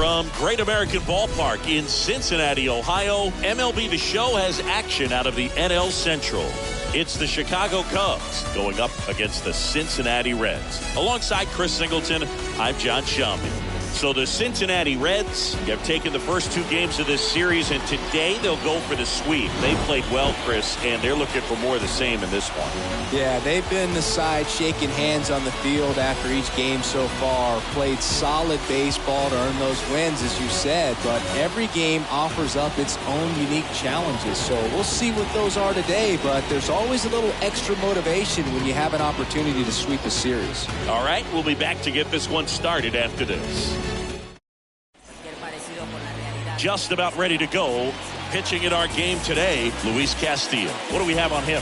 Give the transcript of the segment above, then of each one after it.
From Great American Ballpark in Cincinnati, Ohio, MLB The Show has action out of the NL Central. It's the Chicago Cubs going up against the Cincinnati Reds. Alongside Chris Singleton, I'm John Shambi. So the Cincinnati Reds have taken the first two games of this series, and today they'll go for the sweep. They played well, Chris, and they're looking for more of the same in this one. Yeah, they've been the side shaking hands on the field after each game so far. Played solid baseball to earn those wins, as you said, but every game offers up its own unique challenges. So we'll see what those are today, but there's always a little extra motivation when you have an opportunity to sweep a series. All right, we'll be back to get this one started after this. Just about ready to go. Pitching in our game today, Luis Castillo. What do we have on him?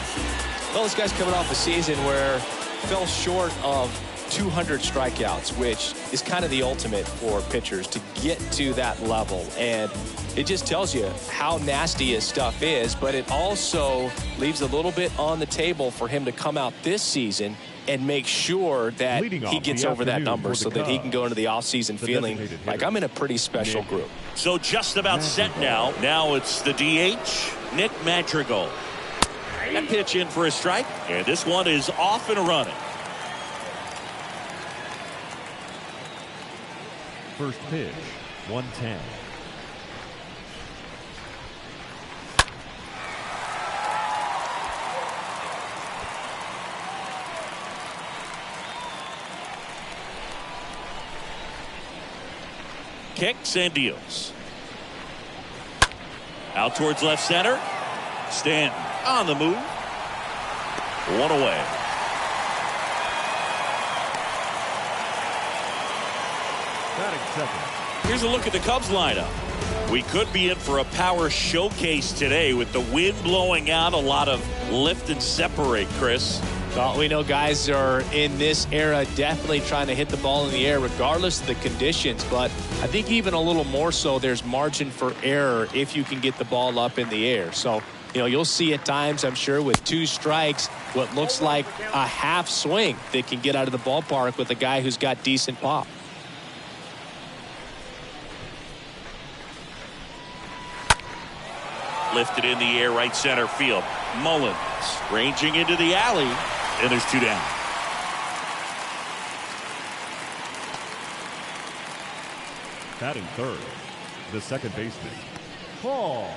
Well, this guy's coming off a season where fell short of 200 strikeouts, which is kind of the ultimate for pitchers to get to that level. And it just tells you how nasty his stuff is, but it also leaves a little bit on the table for him to come out this season and make sure that he gets over that number so that he can go into the offseason feeling like I'm in a pretty special group. So just about set now. Now it's the DH, Nick Madrigal. That pitch in for a strike, and this one is off and running. First pitch, 110. Kicks and deals. Out towards left center. Stanton on the move. One away. Batting second. Here's a look at the Cubs lineup. We could be in for a power showcase today with the wind blowing out, a lot of lift and separate, Chris. Well, we know guys are in this era definitely trying to hit the ball in the air regardless of the conditions, but I think even a little more so there's margin for error if you can get the ball up in the air. So, you know, you'll see at times, I'm sure, with two strikes, what looks like a half swing that can get out of the ballpark with a guy who's got decent pop. Lifted in the air, right center field. Mullins ranging into the alley, and there's two down. Batting third, the second baseman, Paul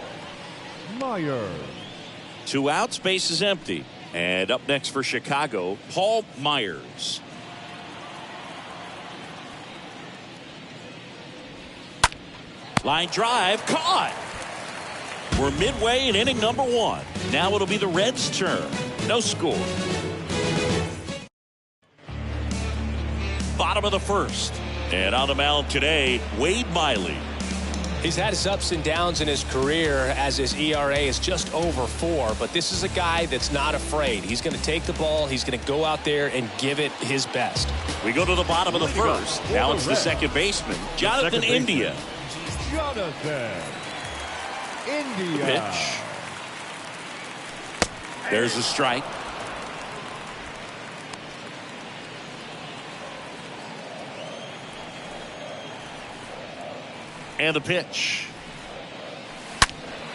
Myers. Two outs, base is empty. And up next for Chicago, Paul Myers. Line drive, caught. We're midway in inning number one. Now it'll be the Reds' turn. No score. Bottom of the first. And on the mound today, Wade Miley. He's had his ups and downs in his career as his ERA is just over 4, but this is a guy that's not afraid. He's going to take the ball. He's going to go out there and give it his best. We go to the bottom of the first. Now it's the second baseman, Jonathan India. Jonathan India. Pitch. There's a strike. And the pitch.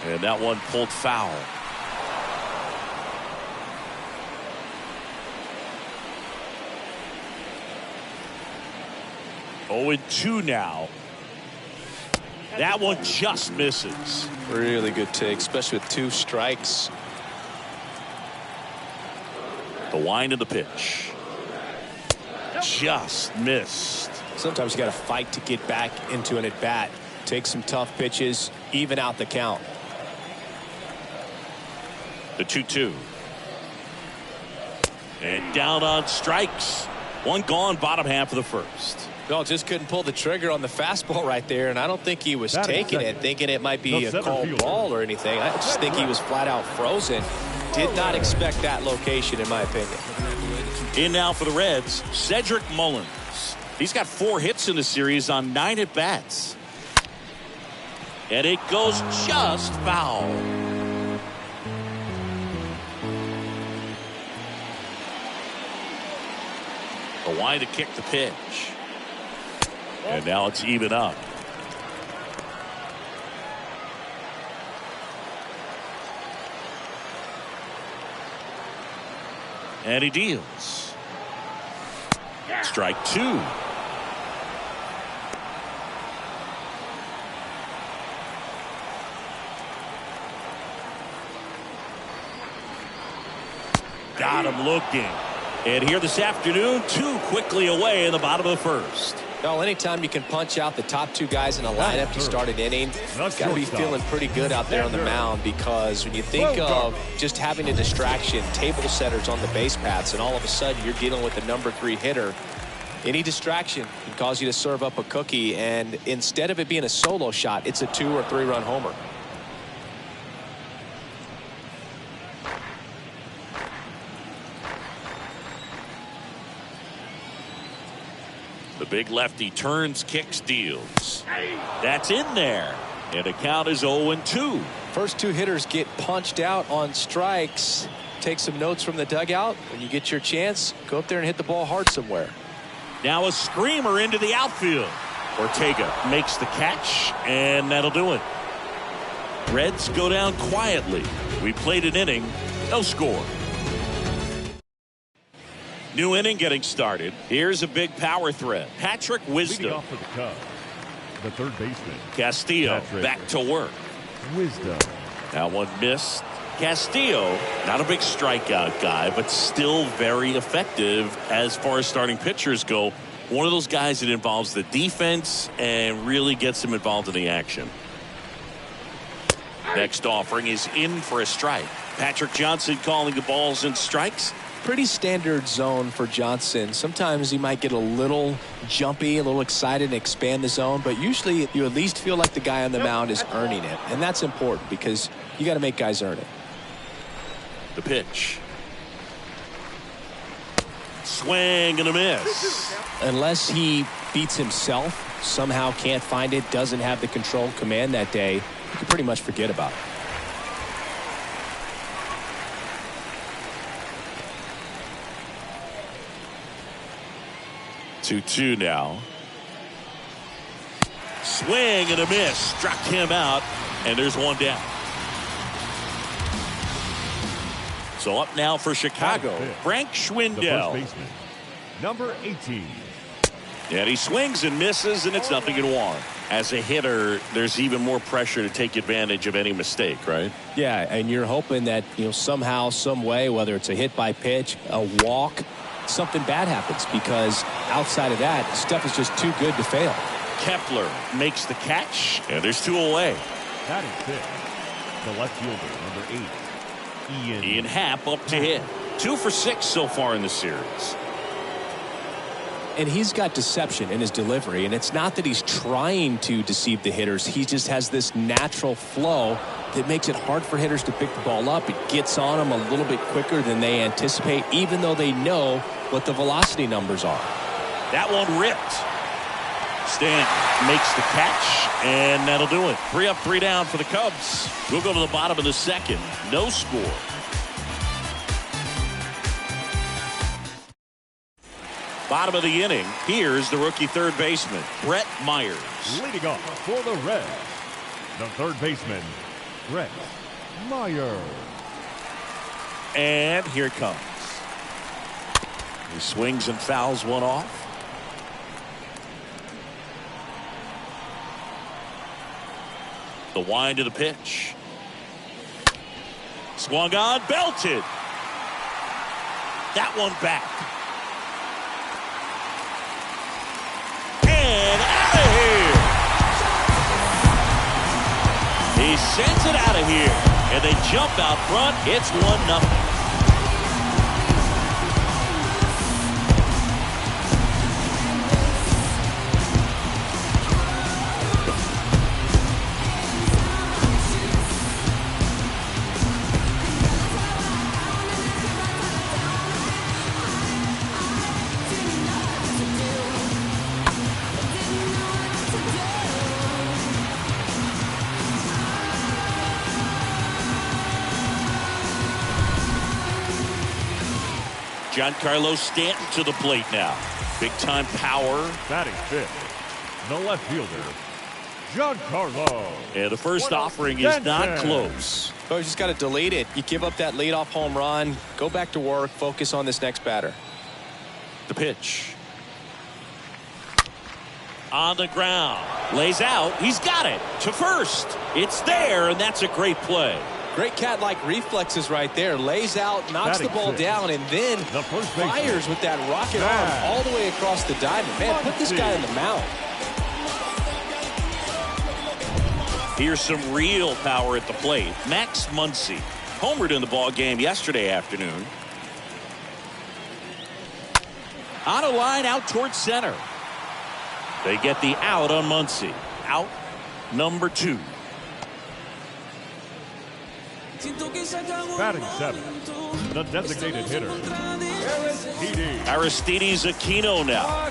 And that one pulled foul. Oh, and 2 now. That one just misses. Really good take, especially with 2 strikes. The wind of the pitch. Just missed. Sometimes you got to fight to get back into an at-bat. Take some tough pitches, even out the count. The 2-2. And down on strikes. One gone, bottom half of the first. No, just couldn't pull the trigger on the fastball right there, and I don't think he was taking it, thinking it might be a called ball or anything. I just think he was flat out frozen. Did not expect that location, in my opinion. In now for the Reds, Cedric Mullins. He's got 4 hits in the series on 9 at-bats. And it goes just foul. The wind to kick the pitch. And now it's even up. And he deals. Strike two. Got him looking. And here this afternoon, two quickly away in the bottom of the first. Well, anytime you can punch out the top two guys in a lineup to start an inning, got to be feeling pretty good out there on the mound, because when you think of just having a distraction, table setters on the base paths, and all of a sudden you're dealing with a number 3 hitter, any distraction can cause you to serve up a cookie, and instead of it being a solo shot, it's a 2 or 3 run homer. The big lefty turns, kicks, deals. That's in there. And the count is 0-2. First 2 hitters get punched out on strikes. Take some notes from the dugout. When you get your chance, go up there and hit the ball hard somewhere. Now a screamer into the outfield. Ortega makes the catch, and that'll do it. Reds go down quietly. We played an inning, no score. New inning getting started. Here's a big power threat. Patrick Wisdom. Leading off for the Cubs, the third baseman. Castillo Patrick back to work. Wisdom. That one missed. Castillo, not a big strikeout guy, but still very effective as far as starting pitchers go. One of those guys that involves the defense and really gets him involved in the action. Next offering is in for a strike. Patrick Johnson calling the balls and strikes. Pretty standard zone for Johnson. Sometimes he might get a little jumpy, a little excited, and expand the zone, but usually you at least feel like the guy on the mound is earning it, and that's important because you got to make guys earn it. The pitch. Swing and a miss. Unless he beats himself, somehow can't find it, doesn't have the control command that day, you can pretty much forget about it. 2-2 now. Swing and a miss. Struck him out, and there's one down. So up now for Chicago, Frank Schwindel. The first baseman, number 18. And he swings and misses, and it's 0-1. As a hitter, there's even more pressure to take advantage of any mistake, right? Yeah, and you're hoping that, somehow, some way, whether it's a hit by pitch, a walk, something bad happens, because outside of that, stuff is just too good to fail. Kepler makes the catch, and there's 2 away. Batting fifth, the left fielder, number 8, Ian Happ up to hit. 2 for 6 so far in the series. And he's got deception in his delivery, and it's not that he's trying to deceive the hitters. He just has this natural flow that makes it hard for hitters to pick the ball up. It gets on them a little bit quicker than they anticipate, even though they know what the velocity numbers are. That one ripped. Stanton makes the catch, and that'll do it. 3 up, 3 down for the Cubs. We'll go to the bottom of the second. No score. Bottom of the inning, here's the rookie third baseman, Brett Myers. Leading off for the Reds, the third baseman, Brett Myers. And here it comes. He swings and fouls one off. The wind of the pitch. Swung on, belted. That one back. And out of here. He sends it out of here. And they jump out front. It's 1-0. Giancarlo Stanton to the plate now. Big time power. Batting fifth, the left fielder, Giancarlo. And the first offering is not close. So you just got to delete it. You give up that leadoff home run. Go back to work. Focus on this next batter. The pitch. On the ground. Lays out. He's got it. To first. It's there, and that's a great play. Great cat-like reflexes right there. Lays out, knocks the ball down, and then fires with that rocket arm all the way across the diamond. Man, put this guy in the mound. Here's some real power at the plate. Max Muncy homered in the ball game yesterday afternoon. On a line out towards center. They get the out on Muncy. Out number 2. Batting 7, the designated hitter, Aristides Aquino now.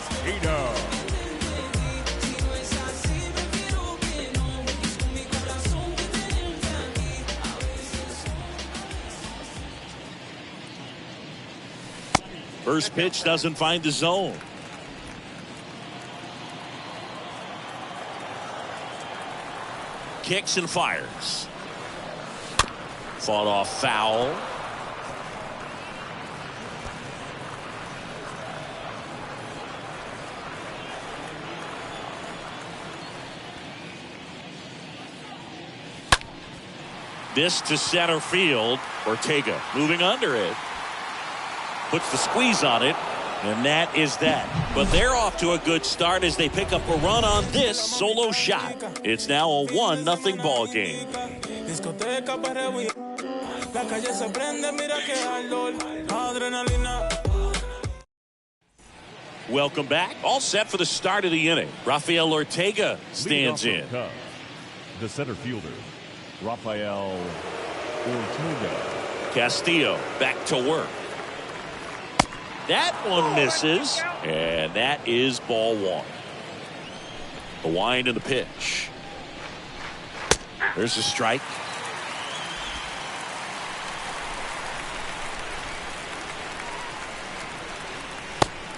First pitch doesn't find the zone. Kicks and fires. Fought off foul. This to center field. Ortega moving under it. Puts the squeeze on it. And that is that. But they're off to a good start as they pick up a run on this solo shot. It's now a 1-0 ball game. Welcome back. All set for the start of the inning. Rafael Ortega stands in. The center fielder, Rafael Ortega. Castillo back to work. That one misses, and that is ball 1. The wind and the pitch. There's a strike.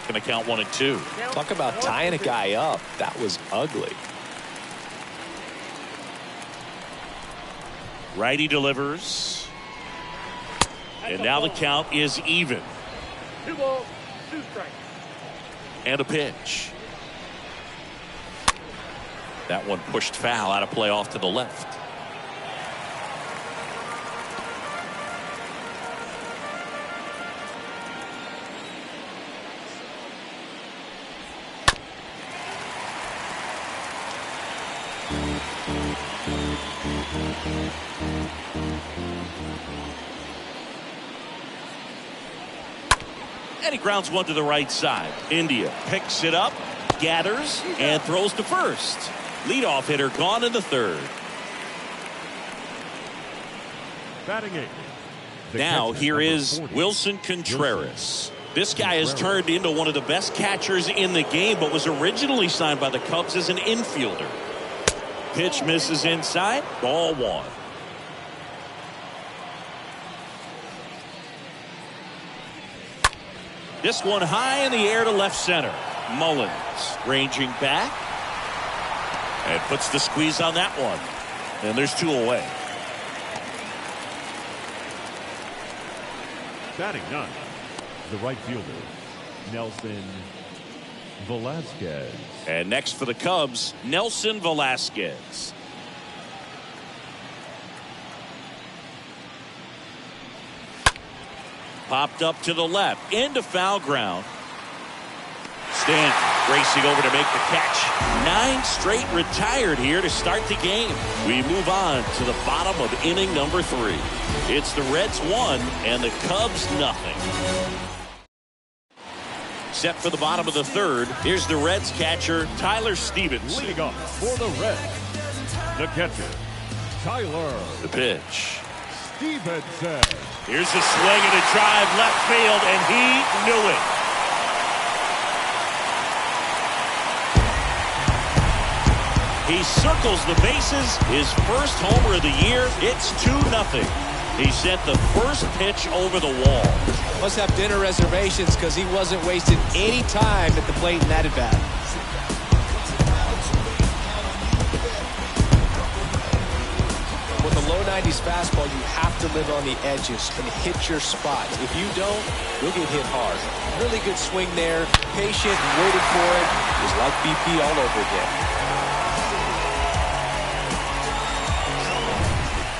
Gonna count 1 and 2. Talk about tying a guy up. That was ugly. Righty delivers. And now the count is even. 2 balls, 2 strikes. And a pitch. That one pushed foul, out of play off to the left. And he grounds one to the right side. India picks it up, gathers, and throws to first. Leadoff hitter gone in the 3rd. Batting 8. Now here is Wilson Contreras. This guy has turned into one of the best catchers in the game, but was originally signed by the Cubs as an infielder. Pitch misses inside. Ball 1. This one high in the air to left center. Mullins ranging back and puts the squeeze on that one. And there's 2 away. Batting 9. The right fielder, Nelson Velasquez. And next for the Cubs, Nelson Velasquez. Popped up to the left into foul ground. Stanton racing over to make the catch. 9 straight retired here to start the game. We move on to the bottom of inning number 3. It's the Reds 1 and the Cubs nothing. Set for the bottom of the 3rd. Here's the Reds catcher Tyler Stevens. Leading off for the Reds, the catcher Tyler. The pitch. Stevenson. Here's a swing and a drive left field, and he knew it. He circles the bases. His first homer of the year. It's 2-0. He sent the first pitch over the wall. Must have dinner reservations because he wasn't wasting any time at the plate in that at bat. 290s fastball, you have to live on the edges and hit your spots. If you don't, you'll get hit hard. Really good swing there. Patient and waited for it. It was like BP all over again.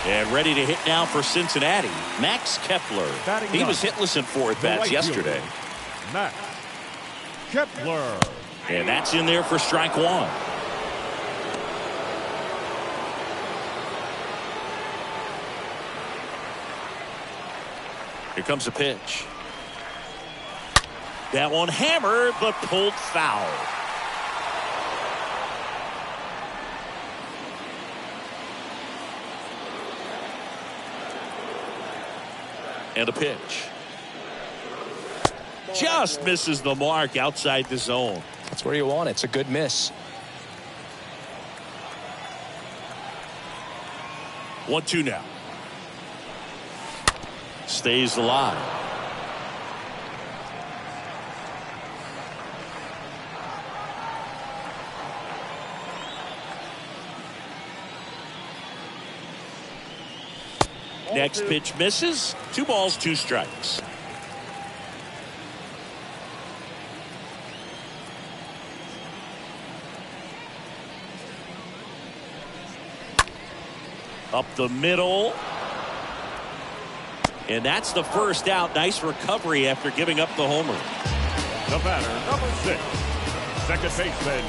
And ready to hit now for Cincinnati, Max Kepler. He was hitless in 4 at-bats yesterday. Max Kepler. And that's in there for strike 1. Here comes a pitch. That one hammered, but pulled foul. And a pitch. Just misses the mark outside the zone. That's where you want it. It's a good miss. 1-2 now. Stays alive. Next pitch misses. 2 balls, 2 strikes. Up the middle. And that's the first out. Nice recovery after giving up the homer. The batter, number 6, second baseman,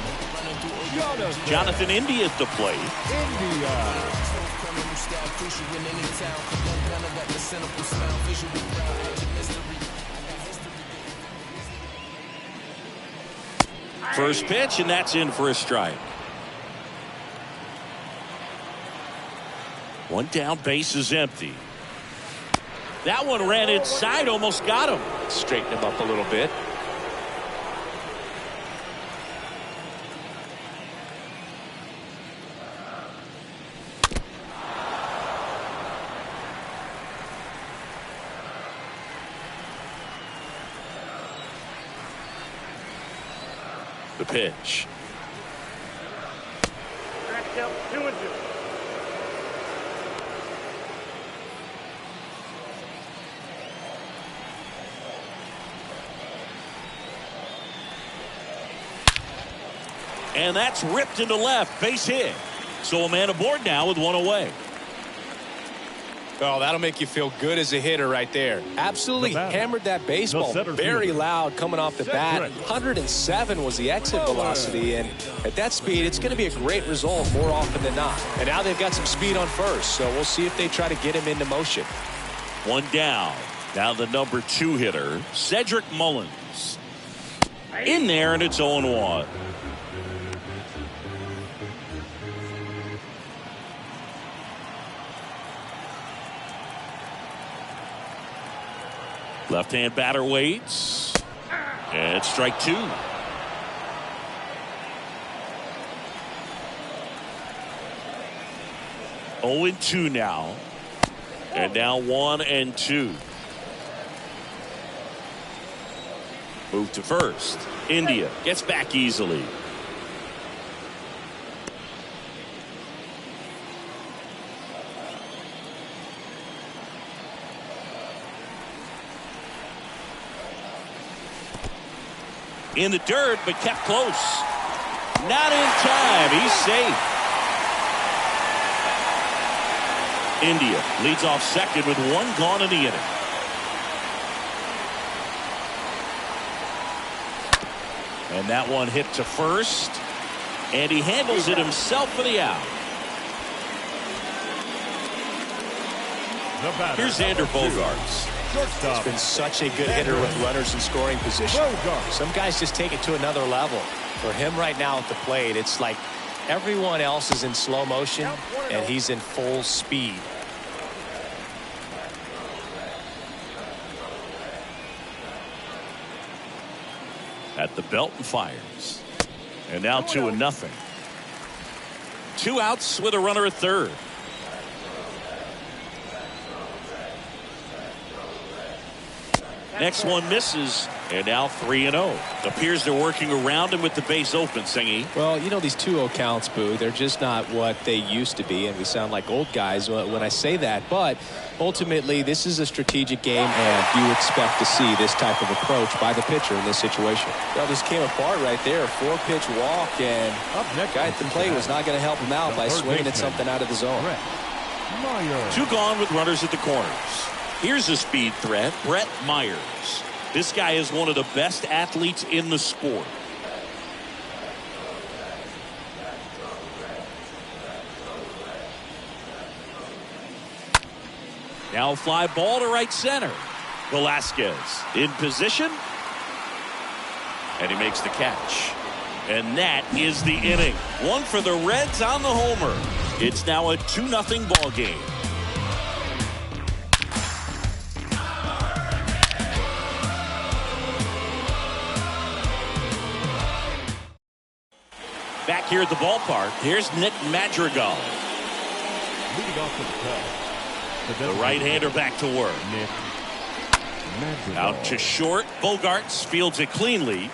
Jonathan India at the plate. India. First pitch, and that's in for a strike. 1 down, base is empty. That one ran inside, almost got him. Straighten him up a little bit. The pitch. Strike count 2-2. And that's ripped into left, base hit. So a man aboard now with 1 away. Oh, that'll make you feel good as a hitter right there. Absolutely hammered that baseball. Very loud coming off the bat. 107 was the exit velocity, and at that speed, it's going to be a great result more often than not. And now they've got some speed on first, so we'll see if they try to get him into motion. 1 down. Now the number 2 hitter, Cedric Mullins. In there, and it's 0-1. Left-hand batter waits. And strike 2. Oh and 2 now. And now 1-2. Move to first. India gets back easily. In the dirt, but kept close. Not in time. He's safe. India leads off second with 1 gone in the inning. And that one hit to first. And he handles it himself for the out. Here's Xander Bogaerts. He's been such a good hitter with runners in scoring position. Some guys just take it to another level. For him right now at the plate, it's like everyone else is in slow motion and he's in full speed. At the belt and fires. And now 2-0. 2 outs with a runner at third. Next one misses, and now 3-0. Appears they're working around him with the base open, Singy. Well, you know, these 2-0 counts, Boo, they're just not what they used to be, and we sound like old guys when I say that. But ultimately, this is a strategic game, and you expect to see this type of approach by the pitcher in this situation. Well, this came apart right there. 4-pitch walk, and the guy at the plate was not going to help him out by swinging at something out of the zone. Two gone with runners at the corners. Here's a speed threat, Brett Myers. This guy is one of the best athletes in the sport. Now fly ball to right center. Velasquez in position. And he makes the catch. And that is the inning. One for the Reds on the homer. It's now a 2-0 ball game. Back here at the ballpark, here's Nick Madrigal. Leading off to the Cubs, The right-hander back to work. Nick Madrigal. Out to short. Bogarts fields it cleanly.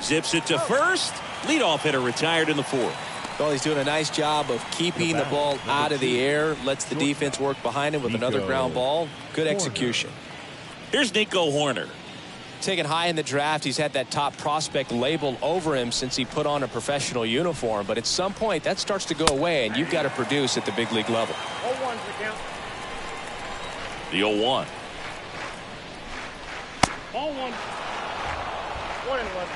Zips it to first. Leadoff hitter retired in the fourth. Well, he's doing a nice job of keeping the ball out of the air. Lets the defense work behind him with another ground ball. Good execution. Here's Nico Horner. Taken high in the draft, he's had that top prospect label over him since he put on a professional uniform. But at some point, that starts to go away, and you've got to produce at the big league level. 0-1's the count. The 0-1. Ball 1. 1-11.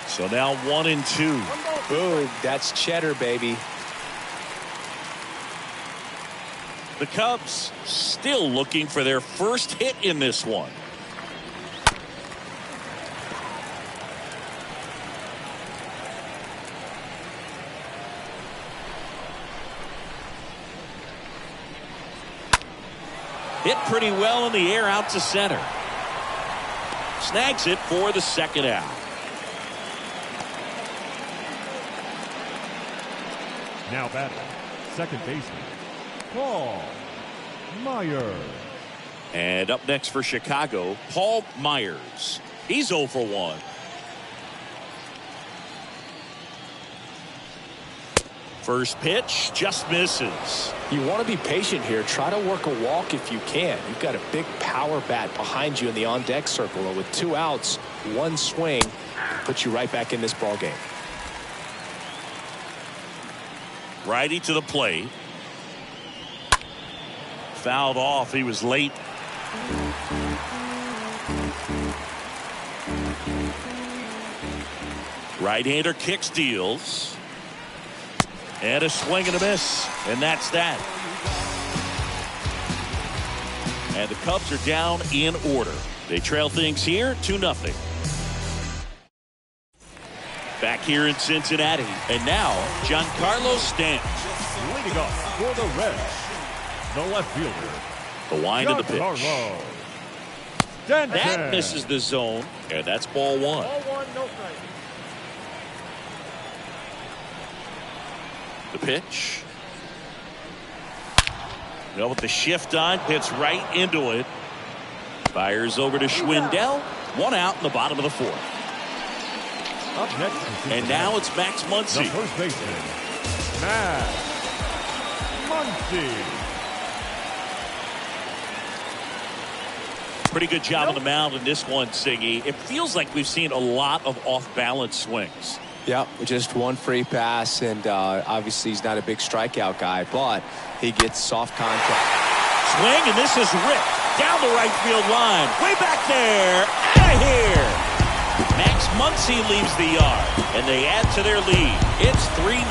So now 1-2. Boom, that's cheddar, baby. The Cubs still looking for their first hit in this one. Hit pretty well in the air out to center. Snags it for the second out. Now batting, second baseman, Paul Myers. And up next for Chicago, Paul Myers. He's 0 for 1. First pitch just misses. You want to be patient here. Try to work a walk if you can. You've got a big power bat behind you in the on-deck circle. And with 2 outs, 1 swing puts you right back in this ball game. Righty to the plate. Fouled off. He was late. Right-hander kicks, deals. And a swing and a miss. And that's that. And the Cubs are down in order. They trail things here 2-0. Back here in Cincinnati. And now, Giancarlo Stanton. Leading off for the Reds, the left fielder, The wind of the pitch. Giancarlo That Stanton. misses the zone. And that's ball 1. Ball 1, no strike. The pitch. Well, with the shift on, hits right into it. Fires over to Schwindel. 1 out in the bottom of the 4th. Up next, And now it's Max the Muncy. first baseman, Max Muncy. Pretty good job on the mound in this one, Siggy. It feels like we've seen a lot of off-balance swings. Yep, just 1 free pass, and obviously he's not a big strikeout guy, but he gets soft contact. Swing, and this is ripped down the right field line. Way back there. Out of here. Max Muncy leaves the yard, and they add to their lead. It's 3-0.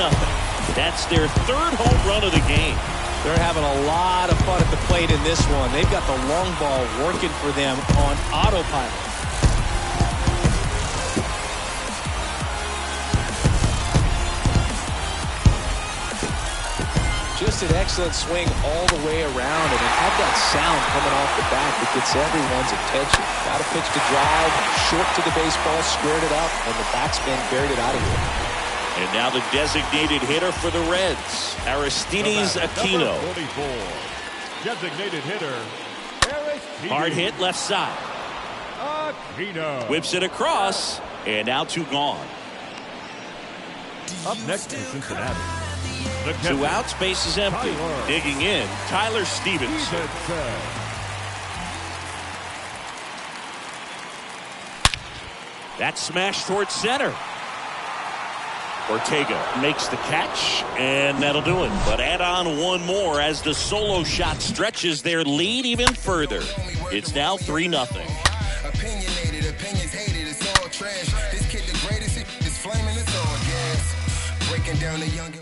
That's their 3rd home run of the game. They're having a lot of fun at the plate in this one. They've got the long ball working for them on autopilot. Just an excellent swing all the way around, and it had that sound coming off the bat that gets everyone's attention. Got a pitch to drive, short to the baseball, squared it up, and the batsman buried it out of here. And now the designated hitter for the Reds, Aristides Aquino. 44. Designated hitter. Hard hit left side. Aquino. Whips it across. And now 2 gone. Up next in Cincinnati. 2 outs, base is empty. Digging in, Tyler Stevenson. That smash towards center. Ortega makes the catch, and that'll do it. But add on 1 more as the solo shot stretches their lead even further. It's now 3-0. Opinionated, opinions hated, it's all trash. This kid the greatest, it's flaming, it's all gas. Breaking down the young.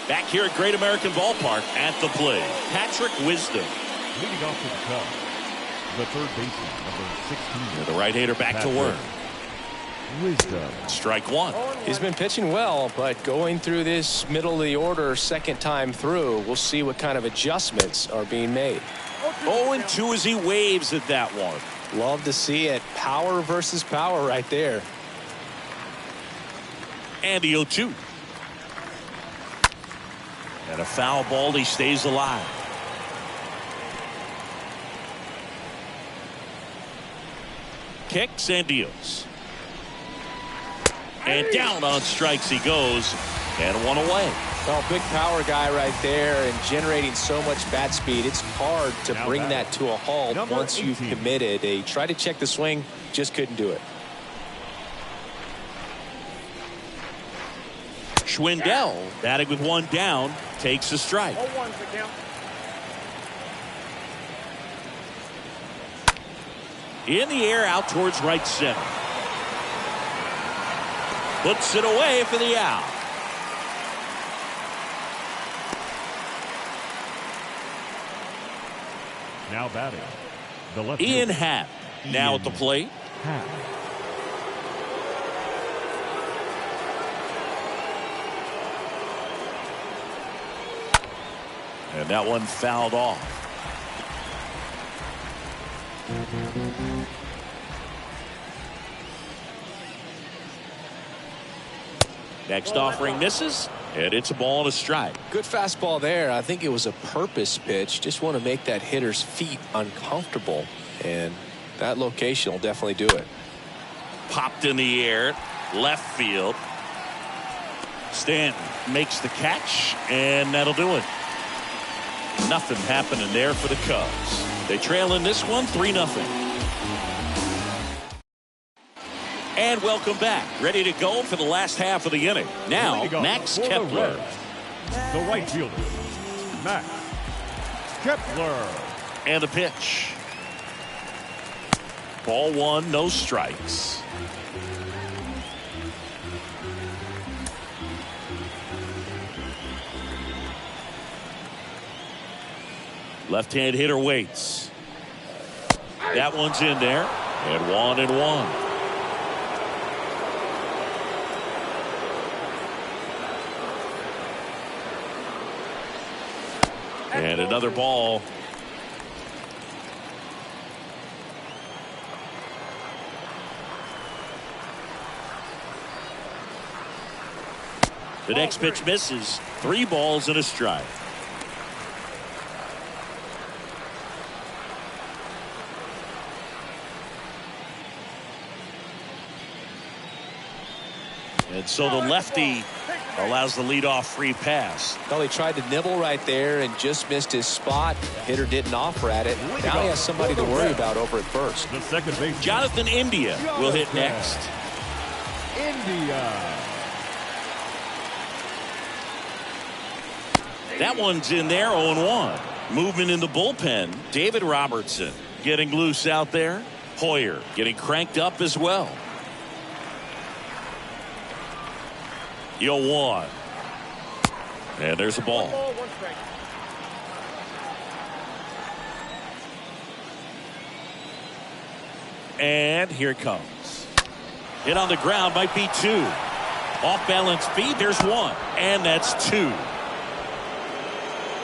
Back here at Great American Ballpark at the plate, Patrick Wisdom. Leading off to the Cubs, the third baseman, number 16. The right-hander back to work. Wisdom. Strike 1. He's been pitching well, but going through this middle of the order second time through, we'll see what kind of adjustments are being made. 0-2 as he waves at that one. Love to see it. Power versus power right there. And the 0-2. And a foul ball, he stays alive. Kicks and deals. And down on strikes he goes. And 1 away. Well, big power guy right there and generating so much bat speed. It's hard to bring that to a halt once you've committed. They tried to check the swing, just couldn't do it. Schwindel batting with 1 down, takes a strike. 0-1's the count. In the air out towards right center. Puts it away for the out. Now batting, the left Ian fielder, Happ now at the plate. Happ. And that one fouled off. Next offering misses, and it's a ball and a strike. Good fastball there. I think it was a purpose pitch. Just want to make that hitter's feet uncomfortable, and that location will definitely do it. Popped in the air, left field. Stanton makes the catch, and that'll do it. Nothing happening there for the Cubs. They trail in this one 3-0. And welcome back. Ready to go for the last half of the inning. Now, Max Kepler. The right fielder, Max Kepler. And a pitch. Ball 1, no strikes. Left-hand hitter waits. That one's in there. And 1-1. And another ball. The next pitch misses. 3 balls and a strike. And so the lefty allows the leadoff free pass. Well, he tried to nibble right there and just missed his spot. Hitter didn't offer at it. Now he has somebody to worry about over at first. The second base. Jonathan India will hit next. India. That one's in there, 0-1. Movement in the bullpen. David Robertson getting loose out there. Hoyer getting cranked up as well. 0-1. And there's a ball. 1 strike. And here it comes. Hit on the ground, might be 2. Off balance feed, there's 1. And that's 2.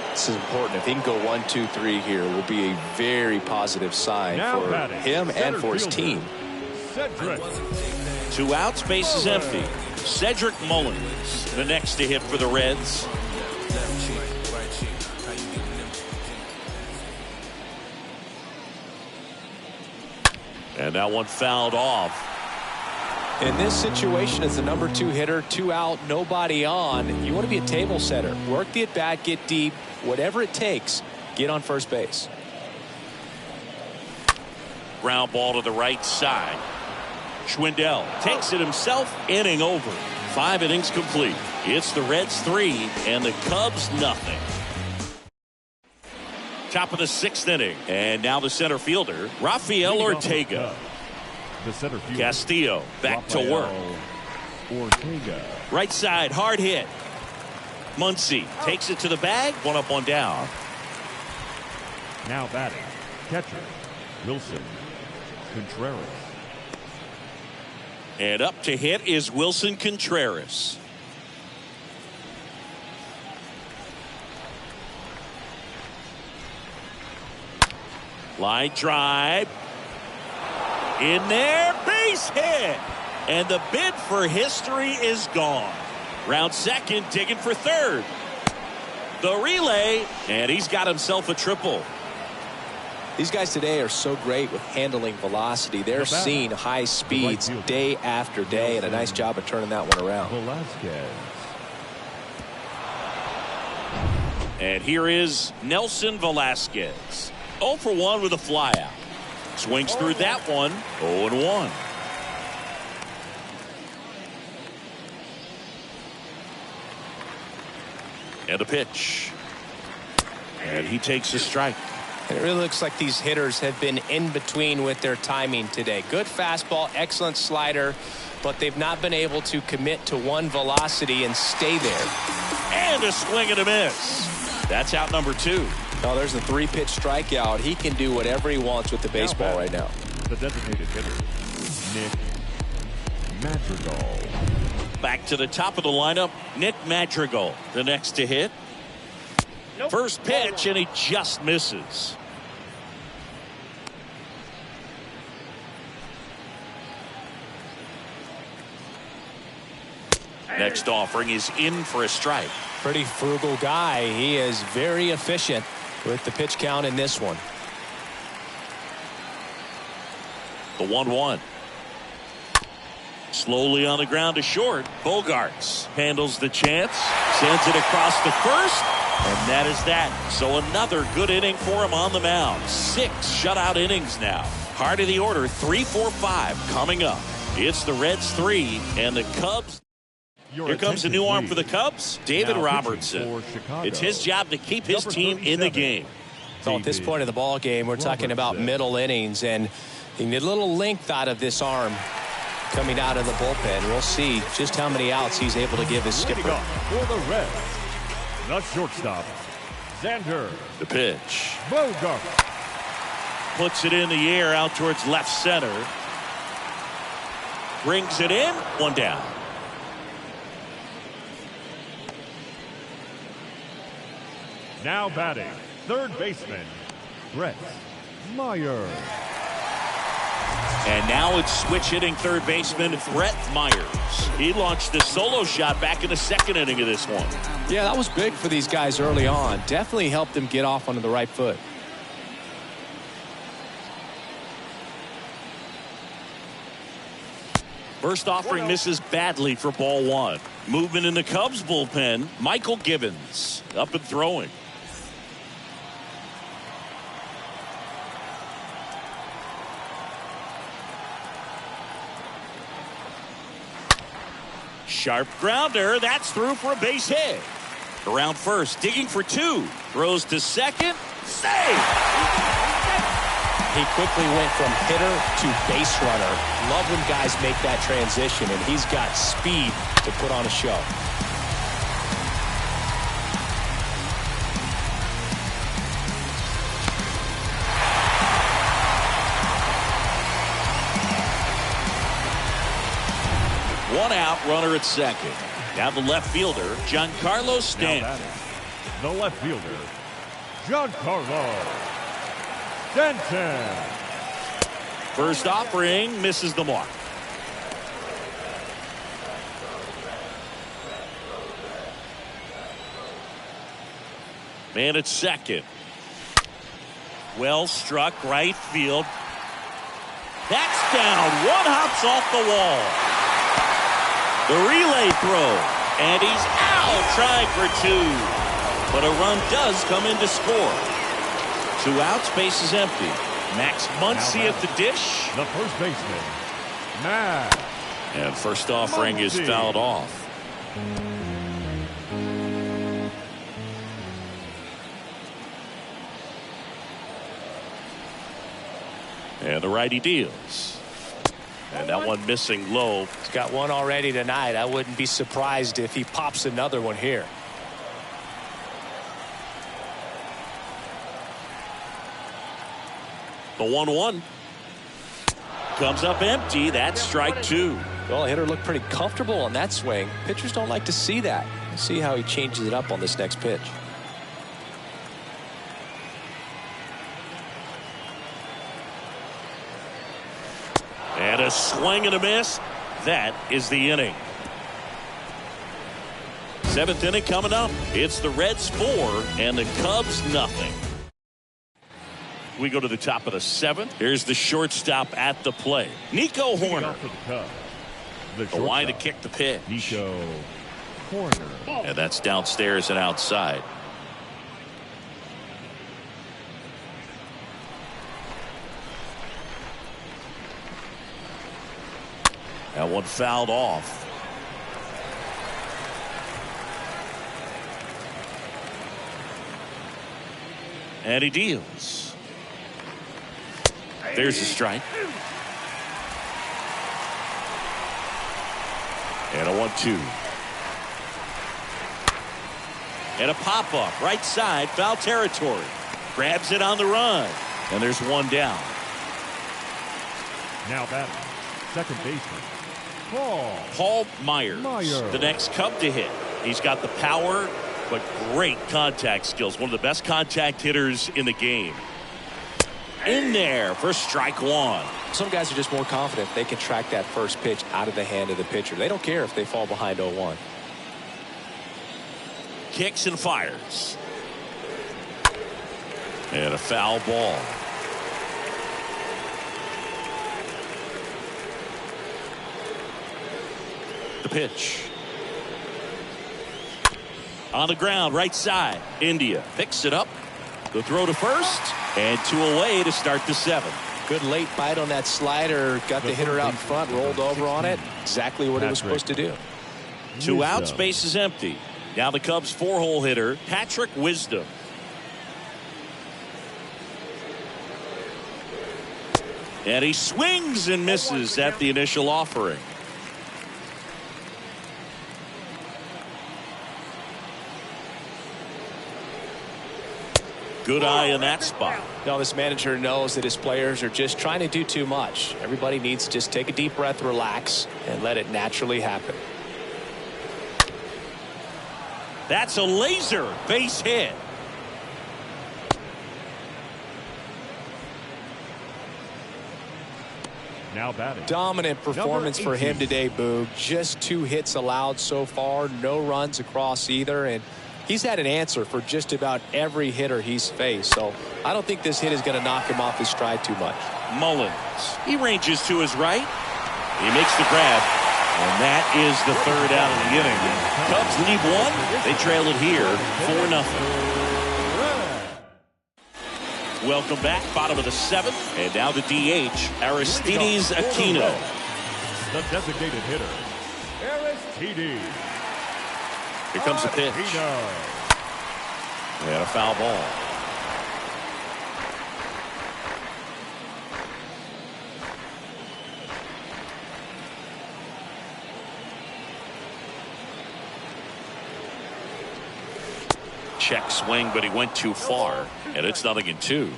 This is important. If he can go 1, 2, 3 here, will be a very positive sign Now for batting, him and for his fielder, team. Cedric. 2 outs, base is empty. Cedric Mullins, the next to hit for the Reds. And that one fouled off. In this situation, as the number 2 hitter, 2 out, nobody on, you want to be a table setter. Work the at bat, get deep, whatever it takes, get on first base. Ground ball to the right side. Schwindel takes it himself, inning over. 5 innings complete. It's the Reds 3 and the Cubs nothing. Top of the 6th inning, and now the center fielder, Rafael Ortega. The center fielder, Castillo back to work. Ortega. Right side, hard hit. Muncy takes it to the bag, 1 up, 1 down. Now batting, catcher, Wilson Contreras. And up to hit is Wilson Contreras. Line drive. In there, base hit. And the bid for history is gone. Round second, digging for third. The relay, and he's got himself a triple. These guys today are so great with handling velocity. They're seeing high speeds day after day, and a nice job of turning that one around. Velasquez. And here is Nelson Velasquez. 0 for 1 with a flyout. Swings through that one. 0-1. And a pitch. And he takes a strike. It really looks like these hitters have been in between with their timing today. Good fastball, excellent slider, but they've not been able to commit to one velocity and stay there. And a swing and a miss. That's out number 2. Oh, there's a 3-pitch strikeout. He can do whatever he wants with the baseball right now. The designated hitter, Nick Madrigal. Back to the top of the lineup, Nick Madrigal, the next to hit. Nope. First pitch, and he just misses. Next offering is in for a strike. Pretty frugal guy. He is very efficient with the pitch count in this one. The 1-1. Slowly on the ground to short. Bogarts handles the chance, sends it across the first, and that is that. So another good inning for him on the mound. 6 shutout innings now. Heart of the order, 3, 4, 5 coming up. It's the Reds 3 and the Cubs. Here comes a new arm for the Cubs, David Robertson. It's his job to keep his team in the game. So at this point of the ball game, we're talking about middle innings, and you need a little length out of this arm coming out of the bullpen. We'll see just how many outs he's able to give his skipper. For the Reds, the shortstop, Xander. The pitch. Bogart. Puts it in the air out towards left center. Brings it in. 1 down. Now batting, third baseman, Brett Myers. And now it's switch hitting third baseman Brett Myers. He launched a solo shot back in the 2nd inning of this one. Yeah, that was big for these guys early on. Definitely helped them get off onto the right foot. First offering misses badly for ball 1. Movement in the Cubs bullpen. Michael Gibbons up and throwing. Sharp grounder. That's through for a base hit. Around first, digging for 2. Throws to second. Save! He quickly went from hitter to base runner. Love when guys make that transition, and he's got speed to put on a show. One out, runner at second. Now the left fielder, Giancarlo Stanton. The left fielder, Giancarlo Stanton. First offering misses the mark. Man at second. Well struck right field. That's down. One hops off the wall. The relay throw. And he's out trying for two. But a run does come in to score. 2 outs, base is empty. Max Muncy at the dish. The first baseman, Max. And first offering is fouled off. And the righty deals. And that one missing low. He's got one already tonight. I wouldn't be surprised if he pops another one here. The 1-1 comes up empty. That's strike 2. Well, the hitter looked pretty comfortable on that swing. Pitchers don't like to see that. Let's see how he changes it up on this next pitch. And a swing and a miss. That is the inning. 7th inning coming up. It's the Reds 4 and the Cubs nothing. We go to the top of the 7th. Here's the shortstop at the plate. Nico Horner. The line to kick the pitch. Nico Horner. And that's downstairs and outside. That one fouled off. And he deals. There's a strike. And a 1-2. And a pop-up right side, foul territory. Grabs it on the run. And there's one down. Now batting, second baseman, Paul Myers. The next Cub to hit. He's got the power, but great contact skills. One of the best contact hitters in the game. In there for strike 1. Some guys are just more confident they can track that first pitch out of the hand of the pitcher. They don't care if they fall behind 0-1. Kicks and fires. And a foul ball. The pitch. On the ground, right side. India picks it up. The throw to first. And 2 away to start the 7th. Good late bite on that slider. Got the hitter out in front, rolled over on it. Exactly what it was supposed to do. 2 outs, base is empty. Now the Cubs 4-hole hitter, Patrick Wisdom. And he swings and misses at the initial offering. Good eye in that spot. Now this manager knows that his players are just trying to do too much. Everybody needs to just take a deep breath, relax, and let it naturally happen. That's a laser base hit. now batting. Dominant performance for him today, Boog. Just 2 hits allowed so far, no runs across either, and he's had an answer for just about every hitter he's faced. So I don't think this hit is going to knock him off his stride too much. Mullins, he ranges to his right. He makes the grab, and that is the 3rd out of the inning. Cubs lead 1. They trail it here 4-0. Welcome back, bottom of the 7th, and now the DH, Aristides Aquino. The designated hitter, Aristides. Here comes the pitch. And a foul ball. Check swing, but he went too far, and it's 0-2.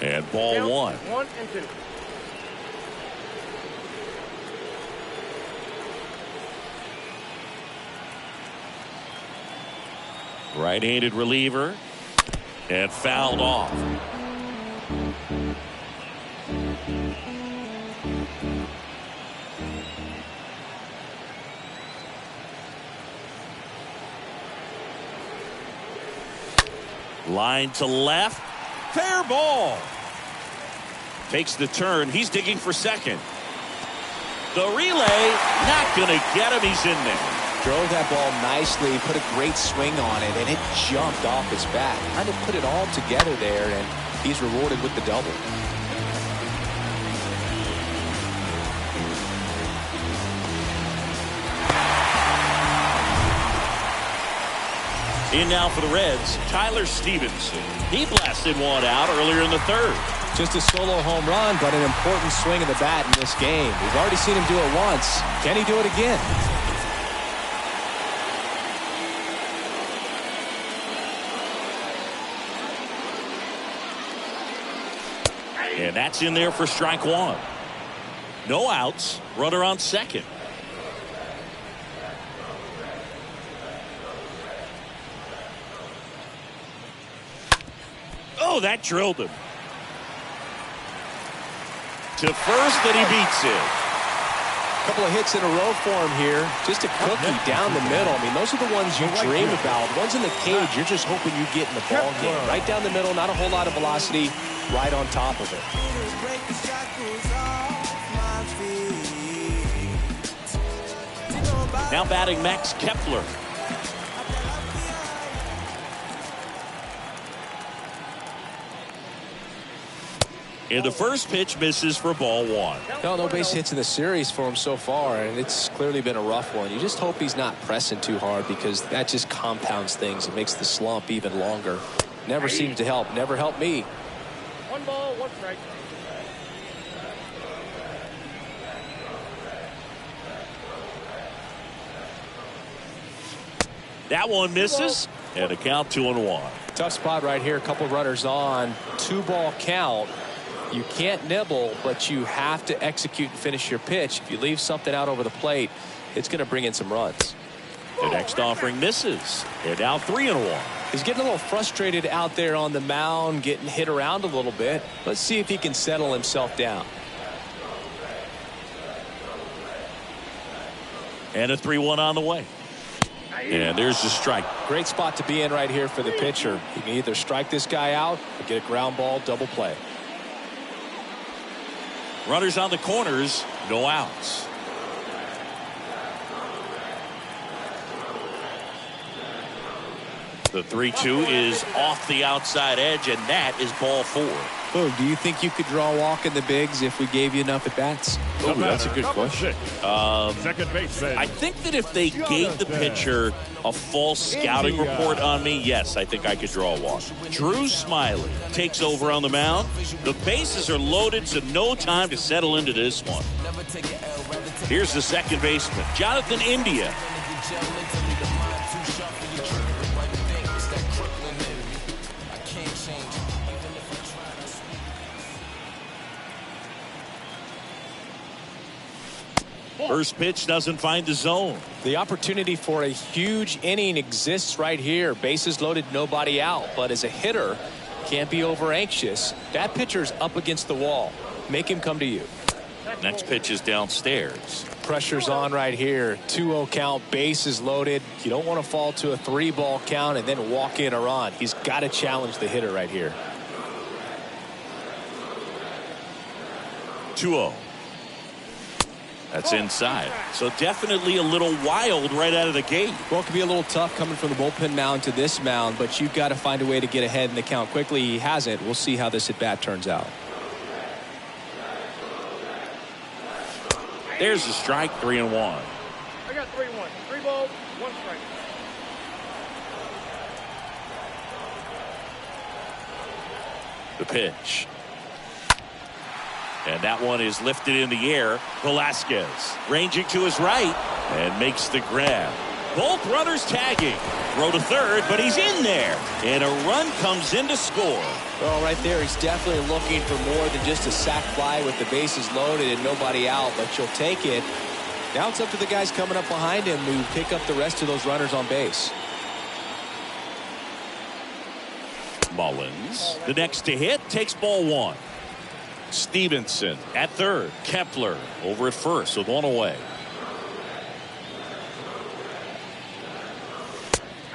And ball 1. 1 and 2. Right-handed reliever, and fouled off. Line to left. Fair ball. Takes the turn. He's digging for second. The relay, not going to get him. He's in there. Drove that ball nicely, put a great swing on it, and it jumped off his bat. Kind of put it all together there, and he's rewarded with the double. In now for the Reds, Tyler Stevenson. He blasted one out earlier in the third. Just a solo home run, but an important swing of the bat in this game. We've already seen him do it once. Can he do it again? And that's in there for strike one. No outs. Runner on second. Oh, that drilled him. To first, and he beats it. A couple of hits in a row for him here. Just a cookie down the middle. I mean, those are the ones you dream about. Ones in the cage, you're just hoping you get in the ball game. Right down the middle, not a whole lot of velocity, right on top of it. Now batting Max Kepler. And the first pitch misses for ball one. No base hits in the series for him so far, and it's clearly been a rough one. You just hope he's not pressing too hard, because that just compounds things. It makes the slump even longer. Never seems to help. Never helped me. 1 ball, 1 strike. That one misses, and a count 2-1. Tough spot right here. A couple runners on. 2-ball count. You can't nibble, but you have to execute and finish your pitch. If you leave something out over the plate, it's going to bring in some runs. The next offering misses. And now 3-1. He's getting a little frustrated out there on the mound, getting hit around a little bit. Let's see if he can settle himself down. And a 3-1 on the way. And there's the strike. Great spot to be in right here for the pitcher. He can either strike this guy out or get a ground ball double play. Runners on the corners, no outs. The 3-2 is off the outside edge, and that is ball 4. Oh, do you think you could draw a walk in the bigs if we gave you enough at bats? Oh, that's a good question. Second baseman. I think that if they gave the pitcher a false scouting report on me, yes, I think I could draw a walk. Drew Smiley takes over on the mound. The bases are loaded, so no time to settle into this one. Here's the second baseman, Jonathan India. First pitch doesn't find the zone. The opportunity for a huge inning exists right here. Bases loaded, nobody out. But as a hitter, can't be over anxious. That pitcher's up against the wall. Make him come to you. Next pitch is downstairs. Pressure's on right here. 2-0 count, bases loaded. You don't want to fall to a 3-ball count and then walk in or on. He's got to challenge the hitter right here. 2-0. That's inside. So definitely a little wild right out of the gate. Well, it could be a little tough coming from the bullpen mound to this mound, but you've got to find a way to get ahead in the count quickly. He hasn't. We'll see how this at-bat turns out. There's the strike, 3-1. I got 3-1. 3 balls, 1 strike. The pitch. And that one is lifted in the air. Velasquez ranging to his right and makes the grab. Both runners tagging. Throw to third, but he's in there. And a run comes in to score. Well, right there, he's definitely looking for more than just a sac fly with the bases loaded and nobody out, but you'll take it. Now it's up to the guys coming up behind him to pick up the rest of those runners on base. Mullins, the next to hit, takes ball 1. Stevenson at third. Kepler over at first with 1 away.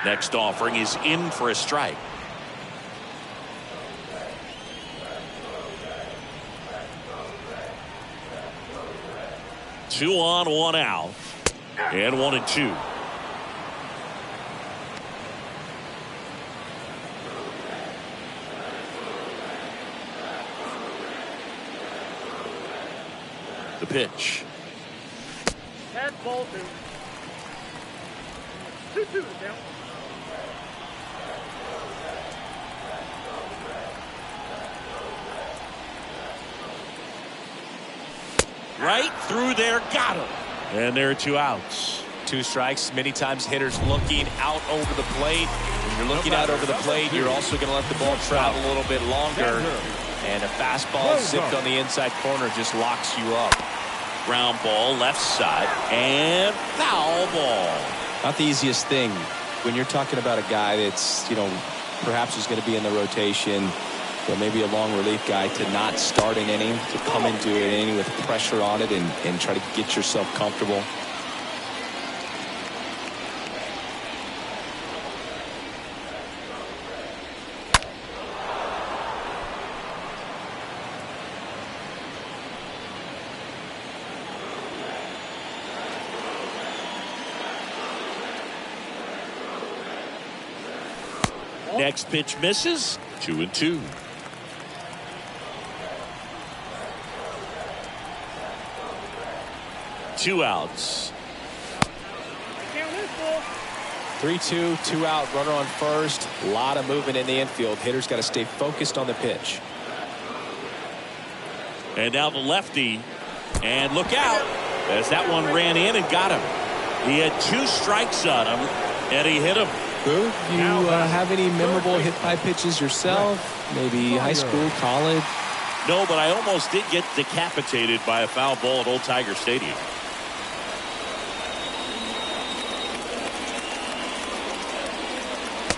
Next offering is in for a strike. 2 on, 1 out, and 1-2. The pitch. Pass ball 2. 2-2 down. Right through there, got him. And there are 2 outs. 2 strikes. Many times hitters looking out over the plate. When you're looking out over the plate, you're also going to let the ball travel a little bit longer. And a fastball zipped on the inside corner just locks you up. Ground ball left side and foul ball. Not the easiest thing when you're talking about a guy that's, perhaps is going to be in the rotation, or maybe a long relief guy, to not start an inning, to come into an inning with pressure on it and try to get yourself comfortable. Next pitch misses. 2-2. Two outs. 3-2, 2 out, runner on first. A lot of movement in the infield. Hitters got to stay focused on the pitch. And now the lefty. And look out, as that one ran in and got him. He had 2 strikes on him, and he hit him. Good. You have any memorable hit-by pitches yourself? Maybe high school, college? No, but I almost did get decapitated by a foul ball at Old Tiger Stadium.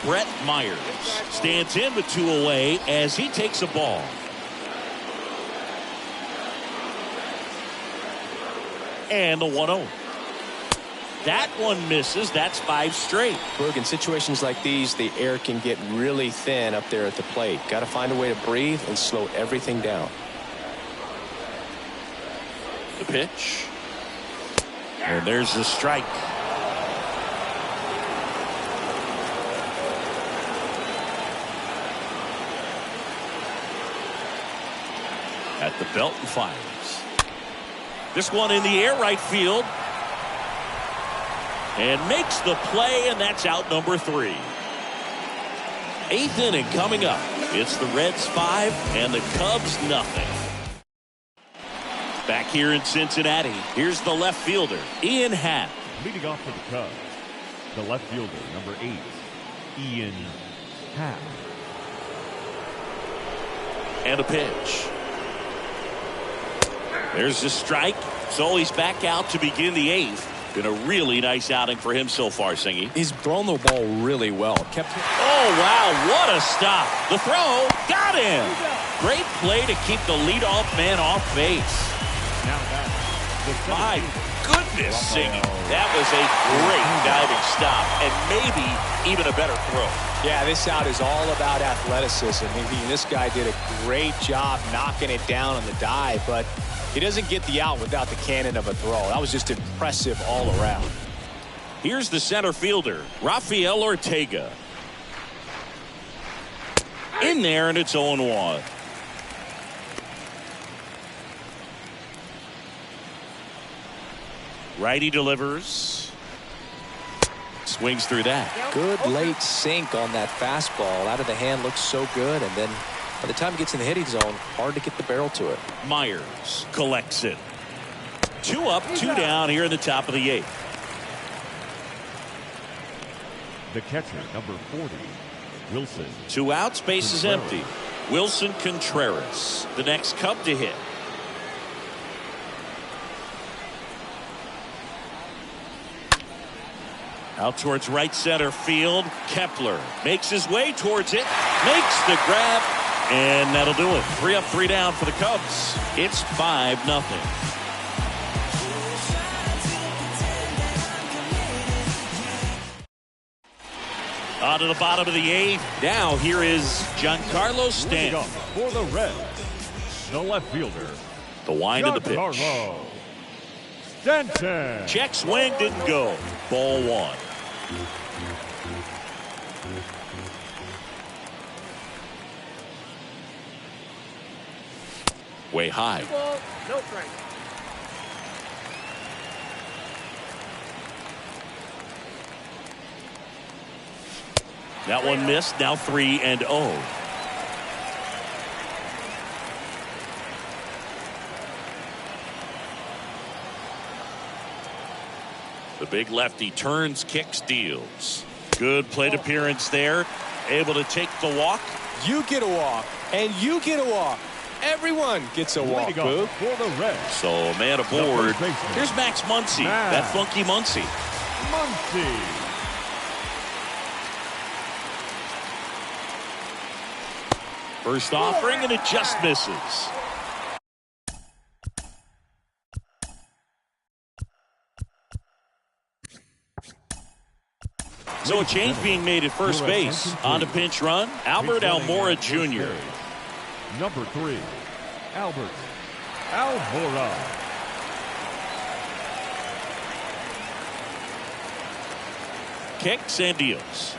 Brett Myers stands in with 2 away as he takes a ball. And the 1-0. That one misses. That's 5 straight. Berg, in situations like these, the air can get really thin up there at the plate. Got to find a way to breathe and slow everything down. The pitch. And there's the strike. At the belt and fires. This one in the air, right field. And makes the play, and that's out number 3. 8th inning coming up. It's the Reds 5 and the Cubs nothing. Back here in Cincinnati, here's the left fielder, Ian Happ. Leading off for the Cubs, the left fielder, number 8, Ian Happ. And a pitch. There's the strike. So he's back out to begin the 8th. Been a really nice outing for him so far, Singy. He's thrown the ball really well. Oh, wow, what a stop. The throw, got him. Great play to keep the leadoff man off base. Now back. My goodness, Singy. That was a great diving stop and maybe even a better throw. Yeah, this out is all about athleticism. I mean, this guy did a great job knocking it down on the dive, but he doesn't get the out without the cannon of a throw. That was just impressive all around. Here's the center fielder, Rafael Ortega. In there, and it's 0-1. Righty delivers. Swings through that. Good late sink on that fastball. Out of the hand, looks so good, and then by the time it gets in the hitting zone, hard to get the barrel to it. Myers collects it. 2 up, 2 down here in the top of the 8th. The catcher, number 40, Wilson. 2 outs, base is empty. Wilson Contreras, the next Cub to hit. Out towards right center field. Kepler makes his way towards it. Makes the grab. And that'll do it. 3 up, 3 down for the Cubs. It's 5-0. On to the bottom of the 8th. Now here is Giancarlo Stanton. For the Reds, the left fielder, The wind of the pitch. Giancarlo Denton. Check swing, didn't go. Ball one. Way high. Ball, no strike. That one missed. Now 3-0. The big lefty turns, kicks, deals. Good plate appearance there. Able to take the walk. You get a walk, and you get a walk. Everyone gets a walk, Boog. For the Reds. So man aboard. Here's Max Muncy. That funky Muncy. Muncy. First offering, and it just misses. So a change being made at first base. On to pinch run, Albert Almora Jr. Number 3, Albert Almora. Kicks and deals.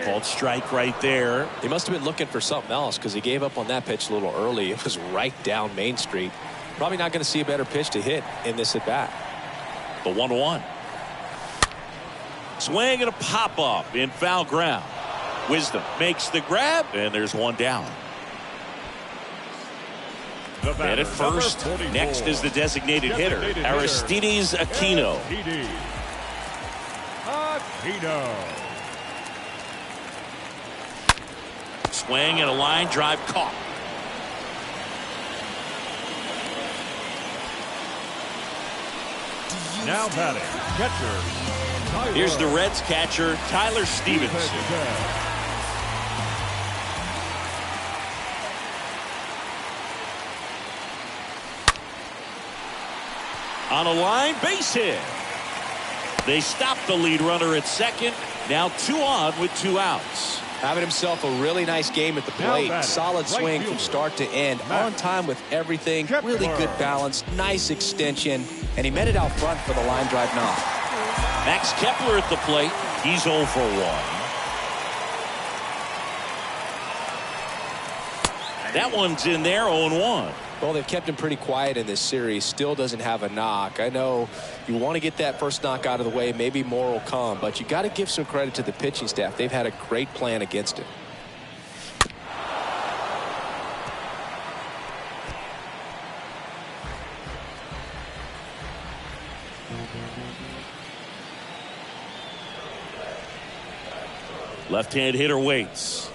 Called strike right there. He must have been looking for something else because he gave up on that pitch a little early. It was right down Main Street. Probably not going to see a better pitch to hit in this at bat. The 1-1. Swing and a pop up in foul ground. Wisdom makes the grab, and there's one down. And at first, next is the designated hitter, Aristides Aquino. Swing and a line drive caught. Now batting, catcher. Here's the Reds catcher, Tyler Stevenson. On a line, base hit. They stop the lead runner at second. Now 2 on with 2 outs. Having himself a really nice game at the plate. Solid swing from start to end. On time with everything. Really good balance. Nice extension. And he met it out front for the line drive knock. Max Kepler at the plate. He's 0 for 1. That one's in there, 0-1. Well, they've kept him pretty quiet in this series. Still doesn't have a knock. I know you want to get that first knock out of the way. Maybe more will come. But you got to give some credit to the pitching staff. They've had a great plan against him. Left-hand hitter waits.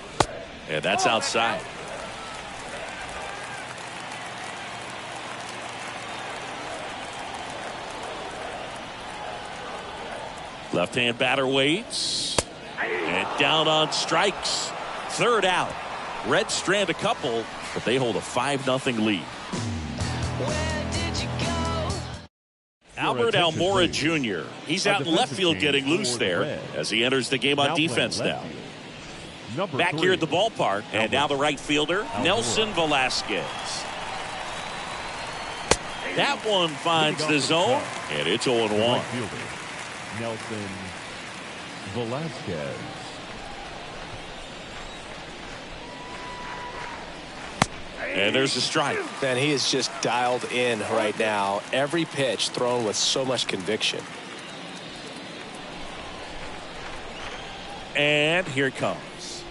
And that's outside. Left-hand batter waits. And down on strikes. 3rd out. Reds strand a couple, but they hold a 5-0 lead. Albert Almora Jr. He's out in left field getting loose there as he enters the game on defense now. Back here at the ballpark, and now the right fielder, Nelson Velasquez. That one finds the zone, and it's 0-1. Nelson Velasquez. And there's a strike. Man, he is just dialed in right now. Every pitch thrown with so much conviction. And here it comes.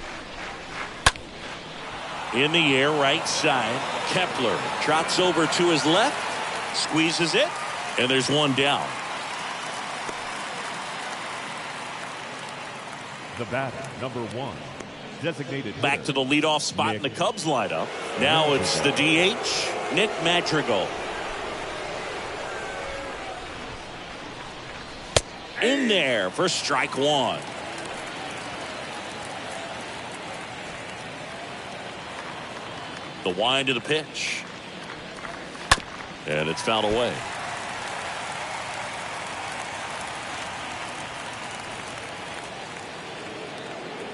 In the air, right side. Kepler trots over to his left, squeezes it, and there's one down. The batter, number 1. Designated back to the leadoff spot in the Cubs lineup. Now it's the DH, Nick Madrigal. In there for strike 1. The wind of the pitch. And it's fouled away.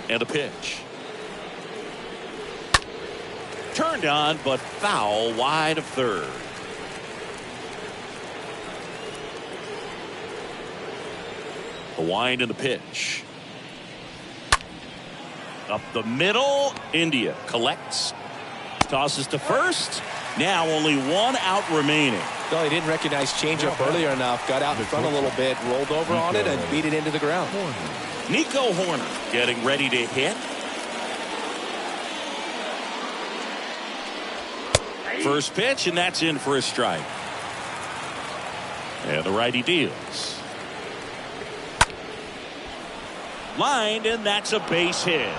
And a pitch. Turned on, but foul wide of third. The wind and the pitch. Up the middle. India collects. Tosses to first. Now only one out remaining. No, he didn't recognize changeup earlier enough. Got out in front a little bit, rolled over on it, and beat it into the ground. Nico Horner getting ready to hit. First pitch, and that's in for a strike. And the righty deals. Lined, and that's a base hit.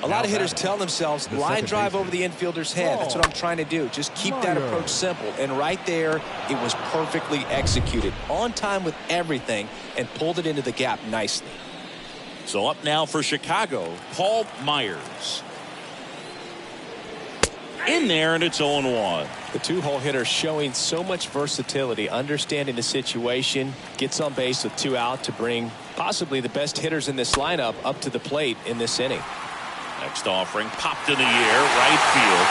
A lot of hitters tell themselves, line drive over the infielder's head. That's what I'm trying to do. Just keep that approach simple. And right there, it was perfectly executed. On time with everything, and pulled it into the gap nicely. So up now for Chicago, Paul Myers. In there, and it's 0-1. The two-hole hitter showing so much versatility, understanding the situation, gets on base with 2 out to bring possibly the best hitters in this lineup up to the plate in this inning. Next offering popped in the air, right field,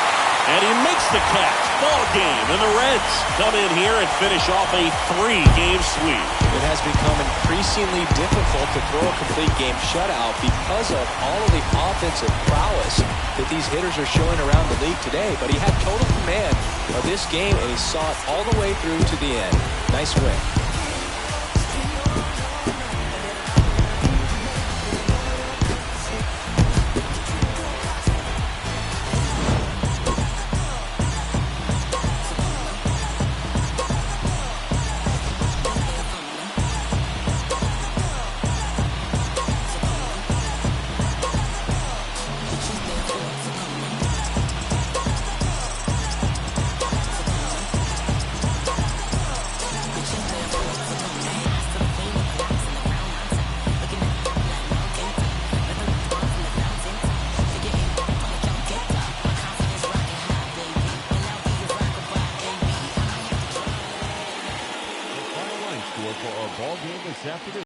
and he makes the catch. Ball game, and the Reds come in here and finish off a 3-game sweep. It has become increasingly difficult to throw a complete game shutout because of all of the offensive prowess that these hitters are showing around the league today. But he had total command of this game, and he saw it all the way through to the end. Nice win. For a ball game this afternoon.